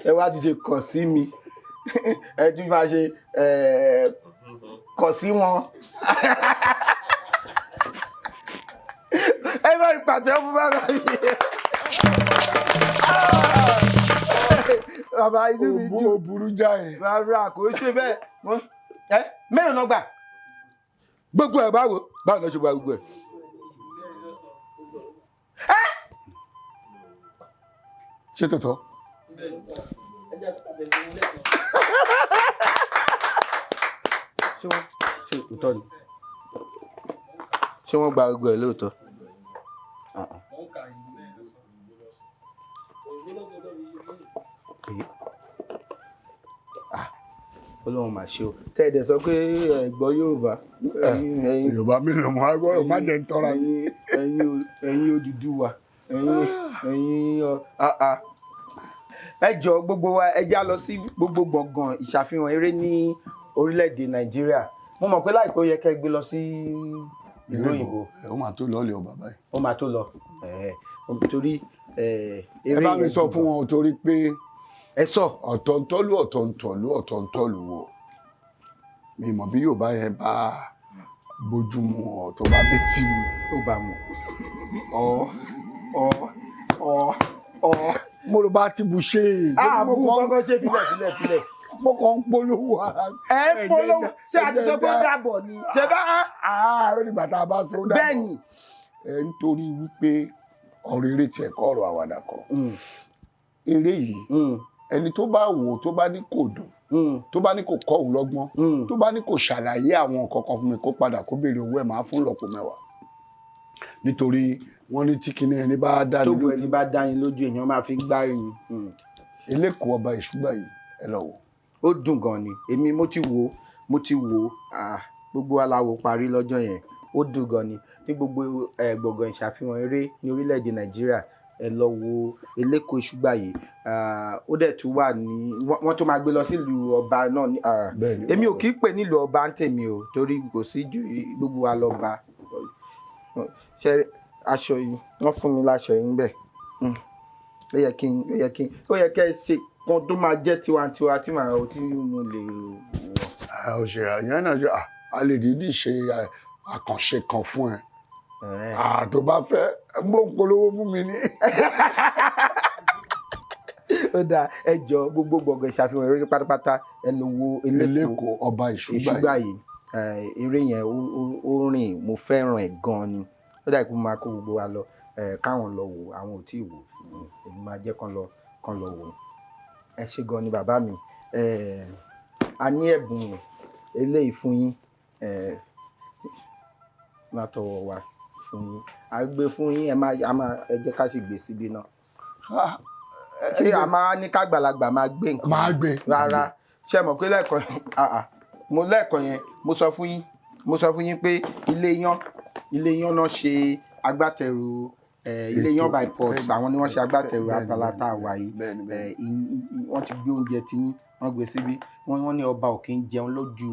ẹ wá ti ṣe kàn sí mi ẹ tún máa ṣe kàn sí wọn. ẹ bá ìpàtẹ́ fún bàbá mi. bàbá inú mi dùn. ó burú jáì. rárá kò ṣe bẹ́ẹ̀ mẹ́rin náà gbà gbogbo ẹ̀ báwo ló ṣe gba gbogbo ẹ̀. ṣé tòótọ́. ṣé òótọ́ ni ṣé wọ́n gba gbogbo ẹ̀ lóòótọ́. Ọlọ́run mà ṣe o tẹ́ ẹ dẹ̀ sọ pé ẹ̀gbọ́ Yorùbá Yorùbá mi lò mọ́ agbọ́dọ̀ má jẹ́ ń tọ́ra. ẹ̀yin Odùduwà ẹ̀yin ẹ jọ gbogbo wa ẹ já lọ sí gbogbo gbọ̀ngàn ìṣàfihàn eré ní orílẹ̀-èdè Nàìjíríà mo mọ̀ pé láìpẹ́ ó yẹ kẹ́ gbé lọ sí ìlú òyìnbó. ó máa tó lọ lè ọba báyìí. ó máa tó lọ torí ẹ bá mi sọ fún wọn torí pé ẹ sọ ọ̀tọ̀ntọ́lù wo mi mọ̀ bí Yorùbá yẹn bá bójúmu ọ̀ tó bá betí mu. ó bá mu mo ló bá ti bu ṣe. mo kọ́kọ́ ṣe filẹ̀. mo kàn ń polówó ara. ẹ ń polówó ṣé àti sọ pé ó dàbọ̀ ni. ṣe bá ó ní bàtà bá sọ ó dàbọ̀. bẹ́ẹ̀ ni. nítorí wípé ọ̀rọ̀ eré tiẹ̀ kọ́ ọ̀rọ̀ àwàdà kan. eré yìí ẹni tó bá wò tó bá ní kò dùn tó bá ní kò kọ́ òun lọ́gbọ́n tó bá ní kò ṣàlàyé àwọn nǹkan kan fún mi kó padà kó béèrè owó ẹ̀ máa fún lọ́pọ̀ mẹ́wàá nítorí wọ́n ní tí kinní ẹni bá dání lójú. tó ẹni bá dání lójú èèyàn máa fi gbá ẹyin. eléko ọba ìṣúgbà yìí ẹ lọ wò. ó dùn gan ni èmi mo ti wò gbogbo aláwo parí lọ́jọ́ yẹn ó dùn gan ni ní gbogbo gbọ̀ngàn ìṣàfihàn eré ní orílẹ̀-èdè Nàìjíríà ẹ lọ wo eléko ìṣúgbà yìí ó dẹ̀ tún wà ní wọ́n tó máa gbé lọ sílùú ọba náà èmi ò kì í pè nílùú ọba ń tèmi o torí kò sí ju gbogbo wa lọ́ba ṣe aṣọ yìí wọ́n fún mi láṣọ yìí níbẹ̀ ó yẹ kí ẹ ṣe kan tó máa jẹ́ tiwantiwa tí màá tí mo lè wọ̀. òṣèré àyàn náà ṣe a lè dídì ṣe àkànṣe kan fún ẹ tó bá fẹ́ mọ polówó fún mi ní. ó dáa ẹ jọ gbogbo gbọ̀ngàn ìṣàfihàn eré pátápátá ẹ lọ wo eléko ọba ìṣúgbà yìí eré yẹn ó rìn mo fẹ́ràn ẹ̀ gan ni ó dà pé mo máa kó gbogbo wa lọ káwọn lọ wò àwọn ò tí ì wò èmi máa jẹ́ kán lọ wò ẹ ṣé gan ni bàbá mi a ní ẹ̀bùn eléyìí fún yín látọwọ́ wa fún yín a gbé fún yín ẹ jẹ́ ká sì gbé síbí náà ṣé a máa ní kágbàlagbà máa gbé nǹkan máa gbé rárá ṣé mọ̀ pé lẹ́ẹ̀kan yẹn mo sọ fún yín pé ilé yan náà ṣe agbátẹrù ilé yan by Port àwọn ni wọ́n ṣe agbátẹrù abala tá a wà yìí wọ́n ti gbé oúnjẹ tí wọ́n gbé síbí wọ́n ní ọba ò kí ń jẹun lójú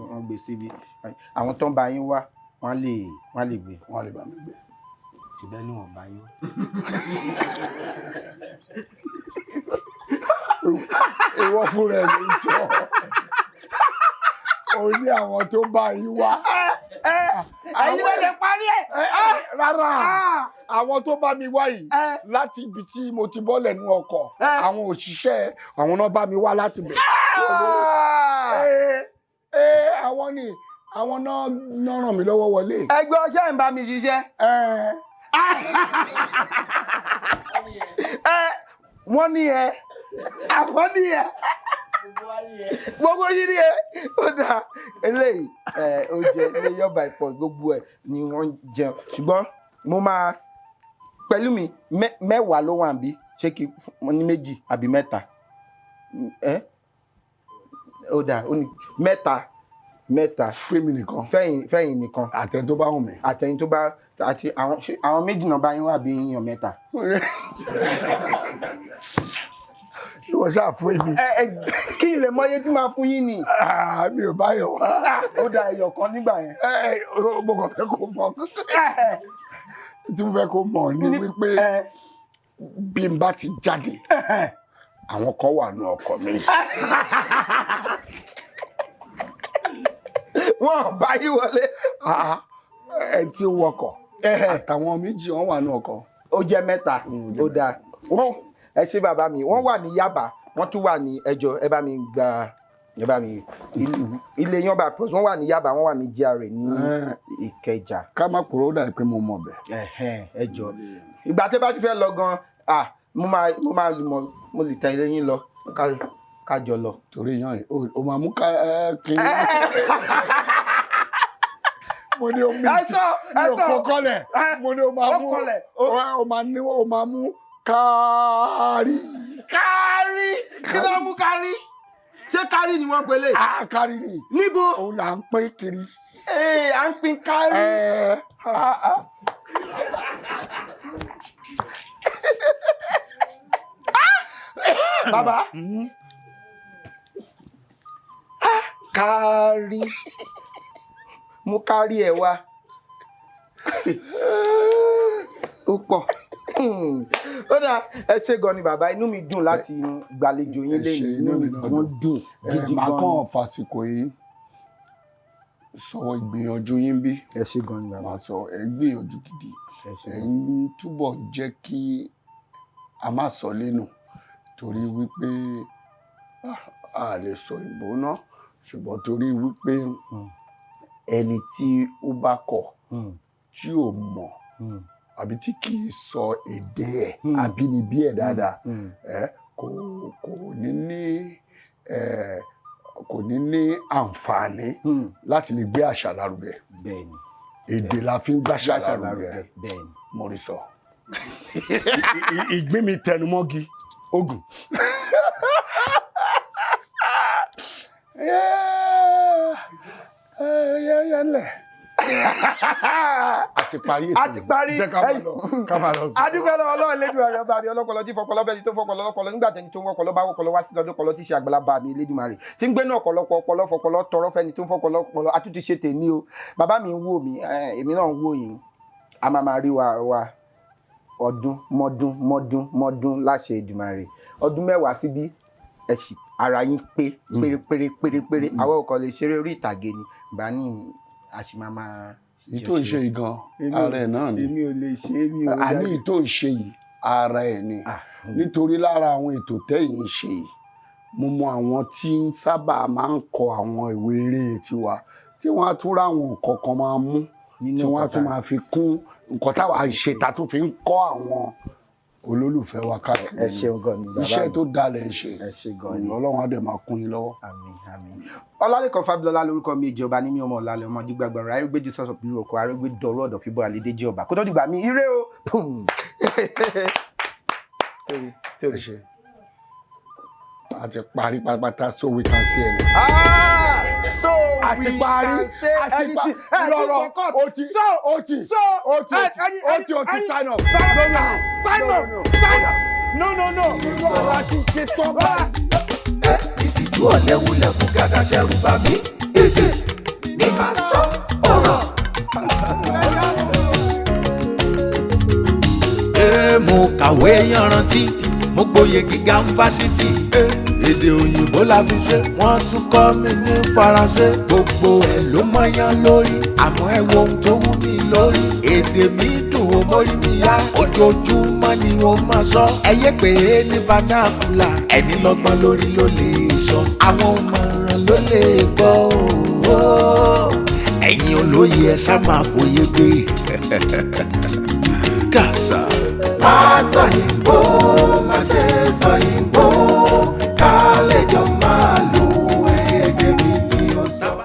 wọ́n gbé síbí àwọn tó ń bá yín wá wọ́n lè gbé. wọ́n lè bá mi gbé. ṣùgbọ́n ní wọ́n bá yín wá. ìwọ fúnra ẹ̀ ló ń sọ o ní àwọn tó bá yín wá. ẹ̀yin ló lè parí ẹ̀. rárá àwọn tó bá mi wá yìí láti ibi tí mo ti bọ́ lẹ́nu ọkọ̀ àwọn òṣìṣẹ́ àwọn náà bá mi wá láti bẹ̀. àwọn ni àwọn náà ràn mí lọ́wọ́ wọlé. ẹgbẹ́ ọṣẹ́ ń bá mi ṣiṣẹ́. wọ́n ní ẹ àwọn ní ẹ gbogbo yìí ni ẹ ó dáa eléyìí oúnjẹ ní yọba ìpọ gbogbo ẹ ni wọ́n jẹun ṣùgbọ́n mo máa pẹ̀lú mi mẹ́wàá ló wà níbí ṣé kí mo ní méjì àbí mẹ́ta ó dáa ó ní mẹ́ta mẹ́ta fẹ́mi nìkan fẹ́yìn nìkan àtẹ tó bá wù mí. àtẹ̀yìn tó bá àti àwọn méjì náà bá yín wà bí yíyan mẹ́ta. ìwọ ṣáà fún èmi. kí ilẹ̀ mọ́yé tí máa fún yín ni. mi ò bá yọ wá. ó da ẹyọ kan nígbà yẹn. mo kàn fẹ́ kó mọ̀ tí mo fẹ́ kó mọ̀ ni wípé bí n bá ti jáde àwọn kan wà ní ọkọ̀ mi. wọ́n bá yí wọlé. ẹ tí ó wọkọ̀ àtàwọn méjì wọ́n wà ní ọkọ̀. ó jẹ́ mẹ́ta ó dáa. ẹ ṣé bàbá mi wọ́n wà ní Yaba wọ́n tún wà ní ẹjọ́ ẹ bá mi gba ẹ bá mi ilé Yaba plus wọ́n wà ní Yaba wọ́n wà ní GRA ní Ìkẹjà. ká má kúrò ó dà pé mo mọ̀ bẹ́ẹ̀. ẹjọ́ ìgbà tí bá ti fẹ́ lọ gan mo lè tẹ̀lé yín lọ kájọ lọ. torí yan yìí o máa mú ká kiri. mo ní omi kọkọlẹ mo ní o máa mú kárí. kí ló mú kárí ṣé kárí ni wọ́n pèlè. kárí ni. níbo. òun là ń pín kiri. à ń pín kárí. bàbá kárí mú kárí ẹ wá ó pọ̀ ó dáa ẹ ṣé gan ni bàbá inú mi dùn láti gbàlejò yín lẹ́yìn inú mi wọ́n dùn gidi gan. màá kàn fàsìkò yìí sọ ìgbìyànjú yín bí. ẹ ṣé gan ni bàbá. màá sọ ẹ gbìyànjú gidi ẹ ń túbọ̀ jẹ́ kí a má sọ lẹ́nu torí wípé a lè sọ ìbò náà ṣùgbọ́n torí wípé ẹni tí ó bá kọ̀ tí ò mọ̀ àbí tí kì í sọ èdè ẹ̀ àbínibí ẹ̀ dáadáa kò ní ní àǹfààní láti lè gbé àṣà lárugẹ. èdè la fi ń gbàṣà lárugẹ mo rí sọ. ìgbín mi tẹnumọ́gi ogun. àti parí jẹ́ ká máa lọ. adúgbò Ọlọ́run Elédùmarè ọba mi ọlọ́pọlọ tí fọpọlọ bẹ́ẹ̀ ni tó fọpọlọ ọlọ́pọlọ nígbà tẹni tó ń wọpọlọ bá wọpọlọ wá sí lọ́dún ọpọlọ tí ṣe àgbàlagbà mi Elédùmarè tí ń gbénú ọ̀pọ̀lọpọ̀ ọpọlọ fọpọlọ tọrọ fẹ́ni tó ń fọpọlọ ọpọlọ àtúntì ṣe tèmi o bàbá mi ń wò mí èmi náà ń wò yín a máa rí wa ọdún mọ́dún láṣẹ Èdùmarè ọdún mẹ́wàá síbí ẹ̀sì ara yín pé pérépéré àwọn ọkọ̀ lè ṣeré orí ìtàgé ni bá ní àṣìmáà ìtò ń ṣe yìí gan ara ẹ̀ náà ni èmi ò lè ṣe é mi ò àní ìtò ń ṣe yìí ara ẹ̀ ni nítorí lára àwọn ètò tẹ́yìn ń ṣe yìí mo mọ àwọn tí ń sábà máa ń kọ àwọn ìwé eré tiwa tí wọ́n á tún ráwọn nǹkan kan máa mú tí wọ́n á tún máa fi kún nǹkan táwa ṣe ta tó fi ń kọ́ àwọn olólùfẹ́ wa káàkiri. ẹ ṣeun gan ni bàbá mi iṣẹ́ tó dalẹ̀ ń ṣe ẹ ṣe gan ni Ọlọ́run á dẹ̀ máa kún yín lọ́wọ́. àmín. Ọlálékan Fábílọ́lá lórúkọ mi ìjọba ní mi ọmọ ọ̀làlẹ̀ ọmọ dígbàgbọ̀n arégbèjì sọ̀sọ̀ bí òkú arégbè dọ̀rọ̀ ọ̀dọ̀ fíbọ̀ àlédèjì ọba kó tó dìgbà mi ire o. ẹ ṣe a ti parí pátápátá so we can see ẹni. so àti we parí can say anything. lọ́rọ̀ o ti sign up. sign up. no. ìrora ti ṣe tán báyìí. ìtìjú ọ̀lẹ́wulẹ̀kù gàdá ṣẹ̀rù bà mí èdè ní máa sọ ọ̀rọ̀. mo kàwé yanrantí mo gboyè gíga yunifásitì èdè òyìnbó la fi ṣe wọ́n tún kọ́ mi ní faransé gbogbo ẹ̀ ló mọyán lórí àmọ́ ẹ wo ohun tó wú mi lórí èdè mi dùn ó mórí mi yá ojoojúmọ́ ni ó máa sọ ẹyẹ pé ní vernacular ẹni lọ́gbọ́n lórí ló lè sọ àwọn ọmọràn ló lè gbọ́ ẹ̀yin olóye ẹ sá máa fòye gbé kàṣà. Má sọ Ìgbò, má ṣe sọ Ìgbò.